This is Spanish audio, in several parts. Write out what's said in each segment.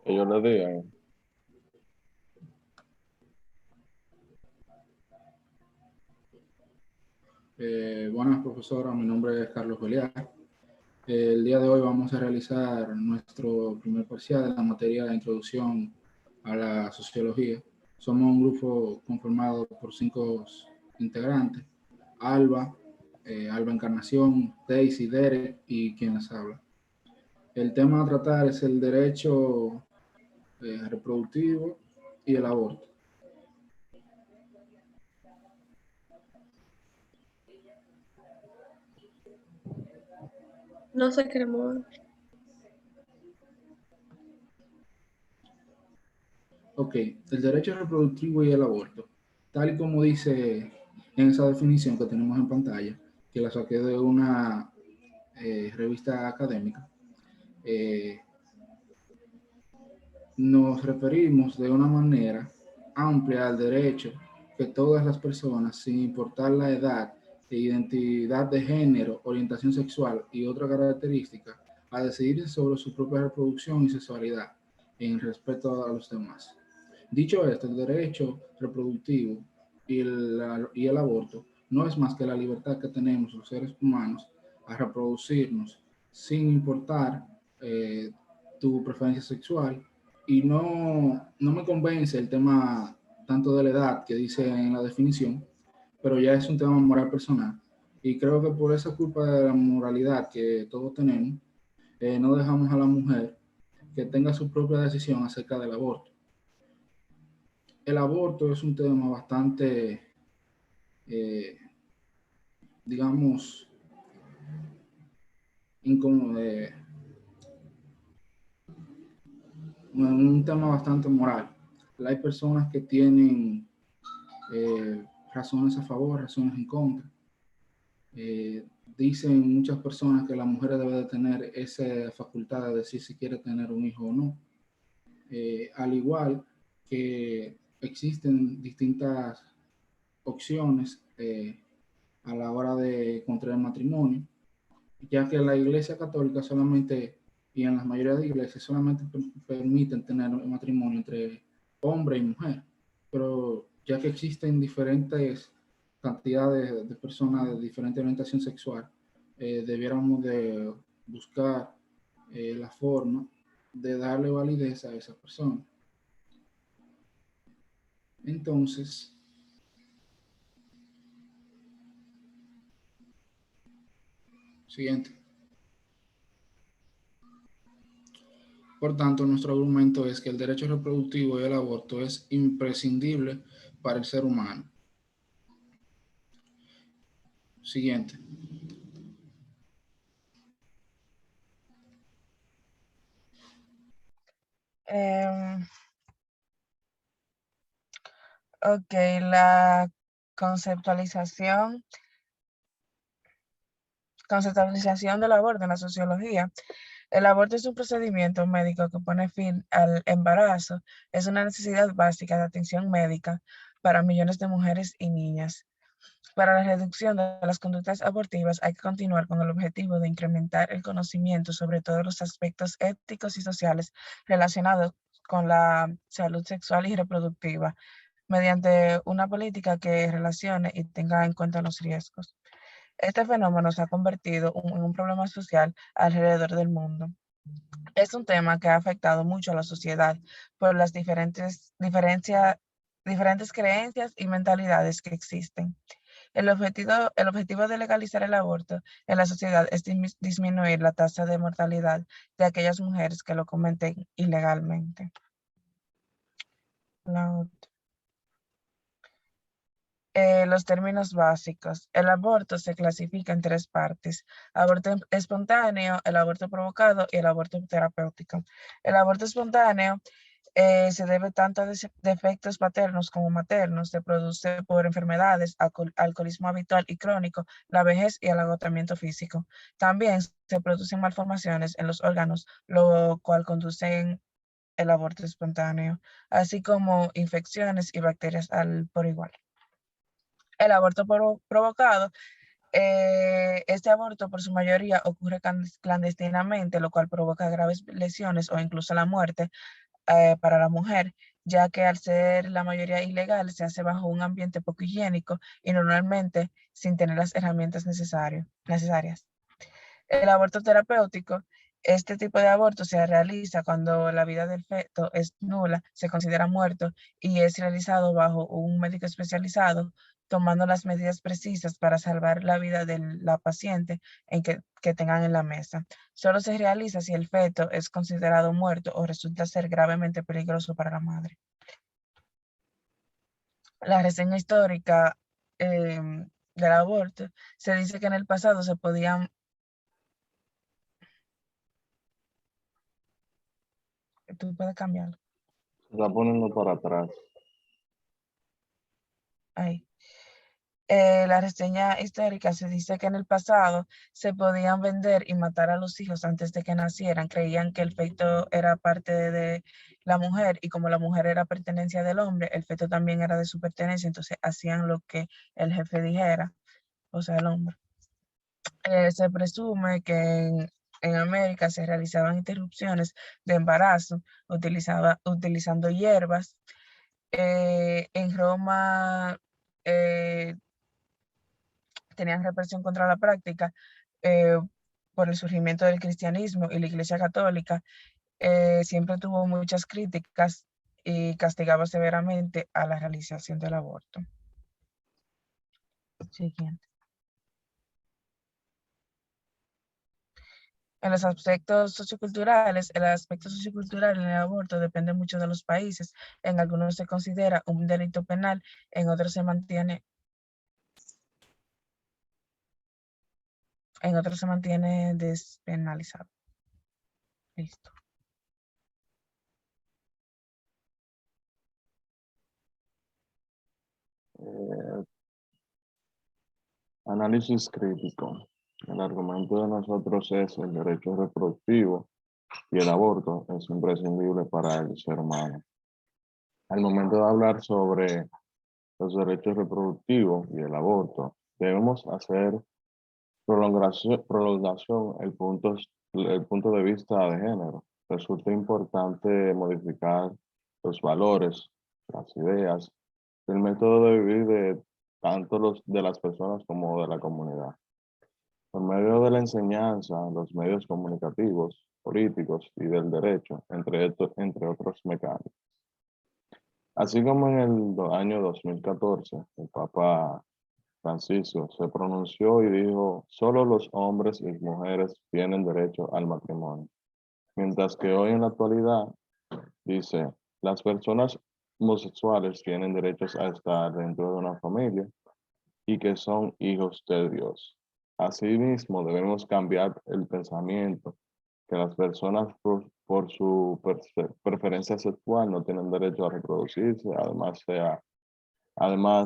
Ellos le digan, Buenas, profesora. Mi nombre es Carlos Beliar. El día de hoy vamos a realizar nuestro primer parcial de la materia de introducción a la sociología. Somos un grupo conformado por 5 integrantes: Alba, Alba Encarnación, Daisy, Derek y quien les habla. El tema a tratar es el derecho reproductivo y el aborto. No se quiere mover. Ok, el derecho reproductivo y el aborto. Tal y como dice en esa definición que tenemos en pantalla, que la saqué de una revista académica, eh, nos referimos de una manera amplia al derecho que todas las personas, sin importar la edad, identidad de género, orientación sexual y otra característica, a decidir sobre su propia reproducción y sexualidad en respeto a los demás. Dicho esto, el derecho reproductivo y el aborto no es más que la libertad que tenemos los seres humanos a reproducirnos sin importar eh, tu preferencia sexual. Y no me convence el tema tanto de la edad que dice en la definición, pero ya es un tema moral personal. Y creo que por esa culpa de la moralidad que todos tenemos, no dejamos a la mujer que tenga su propia decisión acerca del aborto. El aborto es un tema bastante, eh, digamos, incómodo, un tema bastante moral. Hay personas que tienen razones a favor, razones en contra. Dicen muchas personas que la mujer debe de tener esa facultad de decir si quiere tener un hijo o no. Al igual que existen distintas opciones a la hora de contraer matrimonio, ya que la Iglesia Católica solamente, y en la mayoría de iglesias, solamente permiten tener un matrimonio entre hombre y mujer. Pero ya que existen diferentes cantidades de personas de diferente orientación sexual, debiéramos de buscar la forma de darle validez a esa persona. Entonces, siguiente. Por tanto, nuestro argumento es que el derecho reproductivo y el aborto es imprescindible para el ser humano. Siguiente. Em, ok, la conceptualización, conceptualización del aborto en la sociología. El aborto es un procedimiento médico que pone fin al embarazo. Es una necesidad básica de atención médica para millones de mujeres y niñas. Para la reducción de las conductas abortivas hay que continuar con el objetivo de incrementar el conocimiento sobre todos los aspectos éticos y sociales relacionados con la salud sexual y reproductiva, mediante una política que relacione y tenga en cuenta los riesgos. Este fenómeno se ha convertido en un problema social alrededor del mundo. Es un tema que ha afectado mucho a la sociedad por las diferentes creencias y mentalidades que existen. El objetivo de legalizar el aborto en la sociedad es disminuir la tasa de mortalidad de aquellas mujeres que lo cometen ilegalmente. Los términos básicos. El aborto se clasifica en tres partes: aborto espontáneo, el aborto provocado y el aborto terapéutico. El aborto espontáneo se debe tanto a defectos paternos como maternos, se produce por enfermedades, alcoholismo habitual y crónico, la vejez y el agotamiento físico. También se producen malformaciones en los órganos, lo cual conduce el aborto espontáneo, así como infecciones y bacterias por igual. El aborto provocado, este aborto por su mayoría ocurre clandestinamente, lo cual provoca graves lesiones o incluso la muerte para la mujer, ya que al ser la mayoría ilegal se hace bajo un ambiente poco higiénico y normalmente sin tener las herramientas necesarias. El aborto terapéutico, este tipo de aborto se realiza cuando la vida del feto es nula, se considera muerto y es realizado bajo un médico especializado, tomando las medidas precisas para salvar la vida de la paciente que tengan en la mesa. Solo se realiza si el feto es considerado muerto o resulta ser gravemente peligroso para la madre. La reseña histórica del aborto se dice que en el pasado se podían. Tú puedes cambiarlo. Se está poniendo para atrás. Ahí. La reseña histórica se dice que en el pasado se podían vender y matar a los hijos antes de que nacieran. Creían que el feto era parte de la mujer y como la mujer era pertenencia del hombre, el feto también era de su pertenencia, entonces hacían lo que el jefe dijera, o sea, el hombre. Se presume que en América se realizaban interrupciones de embarazo utilizando hierbas. En Roma tenían represión contra la práctica eh, por el surgimiento del cristianismo y la Iglesia Católica siempre tuvo muchas críticas y castigaba severamente a la realización del aborto. Siguiente. En los aspectos socioculturales, el aspecto sociocultural en el aborto depende mucho de los países. En algunos se considera un delito penal, en otros se mantiene despenalizado. Listo. Análisis crítico. El argumento de nosotros es el derecho reproductivo y el aborto es imprescindible para el ser humano. Al momento de hablar sobre los derechos reproductivos y el aborto, debemos hacer prolongación el punto de vista de género. Resulta importante modificar los valores, las ideas, el método de vivir de tanto de las personas como de la comunidad. Por medio de la enseñanza, los medios comunicativos, políticos y del derecho, entre otros mecanismos. Así como en el año 2014, el Papa Francisco se pronunció y dijo, solo los hombres y mujeres tienen derecho al matrimonio. Mientras que hoy en la actualidad dice, las personas homosexuales tienen derechos a estar dentro de una familia y que son hijos de Dios. Asimismo, debemos cambiar el pensamiento que las personas por su preferencia sexual no tienen derecho a reproducirse, además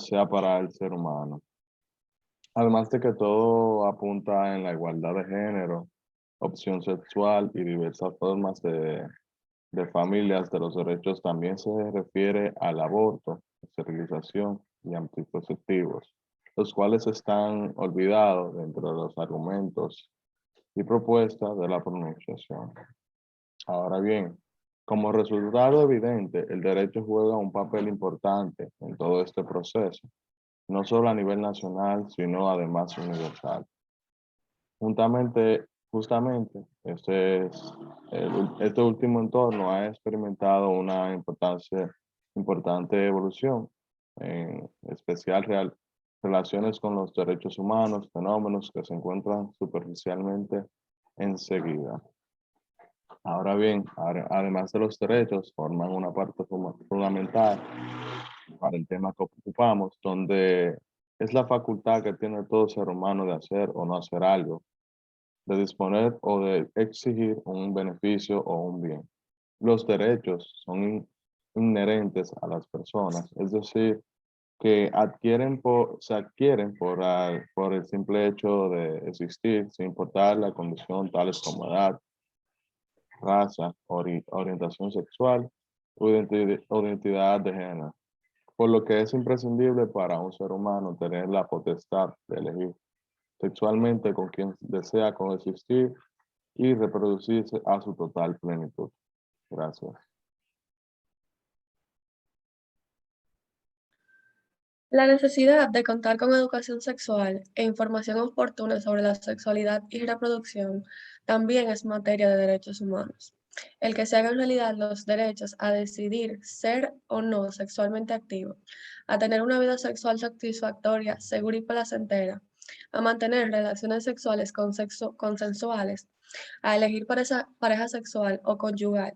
sea para el ser humano. Además de que todo apunta en la igualdad de género, opción sexual y diversas formas de familias de los derechos, también se refiere al aborto, esterilización y anticonceptivos, los cuales están olvidados dentro de los argumentos y propuestas de la pronunciación. Ahora bien, como resultado evidente, el derecho juega un papel importante en todo este proceso, no solo a nivel nacional, sino además universal. Justamente, este último entorno ha experimentado una importante evolución, en especial relaciones con los derechos humanos, fenómenos que se encuentran superficialmente enseguida. Ahora bien, además de los derechos, forman una parte fundamental para el tema que ocupamos, donde es la facultad que tiene todo ser humano de hacer o no hacer algo, de disponer o de exigir un beneficio o un bien. Los derechos son inherentes a las personas, es decir, que se adquieren por el simple hecho de existir, sin importar la condición tales como edad, raza, orientación sexual o identidad de género, por lo que es imprescindible para un ser humano tener la potestad de elegir sexualmente con quien desea coexistir y reproducirse a su total plenitud. Gracias. La necesidad de contar con educación sexual e información oportuna sobre la sexualidad y reproducción también es materia de derechos humanos. El que se hagan realidad los derechos a decidir ser o no sexualmente activo, a tener una vida sexual satisfactoria, segura y placentera, a mantener relaciones sexuales consensuales, a elegir pareja sexual o conyugal,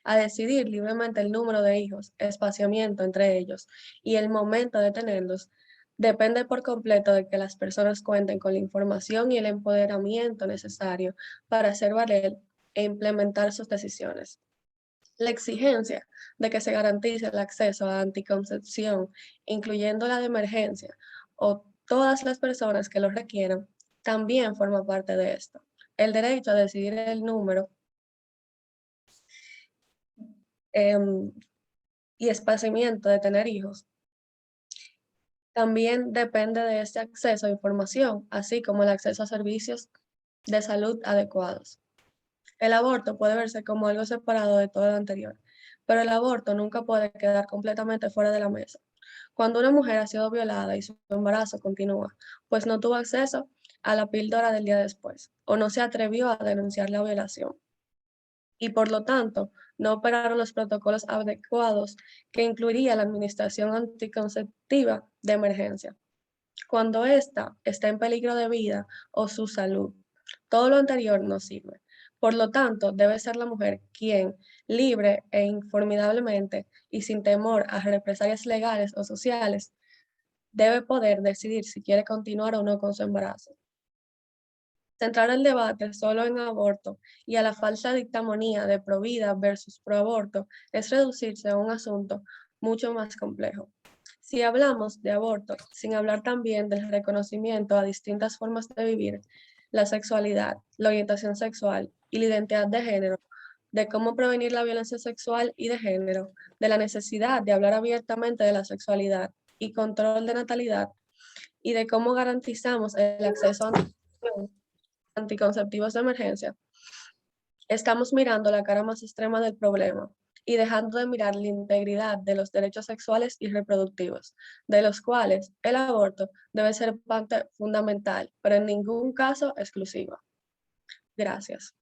a decidir libremente el número de hijos, espaciamiento entre ellos y el momento de tenerlos, depende por completo de que las personas cuenten con la información y el empoderamiento necesario para hacer valer e implementar sus decisiones. La exigencia de que se garantice el acceso a anticoncepción, incluyendo la de emergencia, o todas las personas que lo requieran, también forma parte de esto. El derecho a decidir el número y espaciamiento de tener hijos también depende de este acceso a información, así como el acceso a servicios de salud adecuados. El aborto puede verse como algo separado de todo lo anterior, pero el aborto nunca puede quedar completamente fuera de la mesa. Cuando una mujer ha sido violada y su embarazo continúa, pues no tuvo acceso a la píldora del día después, o no se atrevió a denunciar la violación, y por lo tanto no operaron los protocolos adecuados que incluiría la administración anticonceptiva de emergencia, cuando ésta está en peligro de vida o su salud. Todo lo anterior no sirve. Por lo tanto, debe ser la mujer quien, libre e informidablemente y sin temor a represalias legales o sociales, debe poder decidir si quiere continuar o no con su embarazo. Centrar el debate solo en aborto y a la falsa dictamonía de pro vida versus pro aborto es reducirse a un asunto mucho más complejo. Si hablamos de aborto, sin hablar también del reconocimiento a distintas formas de vivir, la sexualidad, la orientación sexual y la identidad de género, de cómo prevenir la violencia sexual y de género, de la necesidad de hablar abiertamente de la sexualidad y control de natalidad, y de cómo garantizamos el acceso a anticonceptivos de emergencia, estamos mirando la cara más extrema del problema y dejando de mirar la integridad de los derechos sexuales y reproductivos, de los cuales el aborto debe ser parte fundamental, pero en ningún caso exclusiva. Gracias.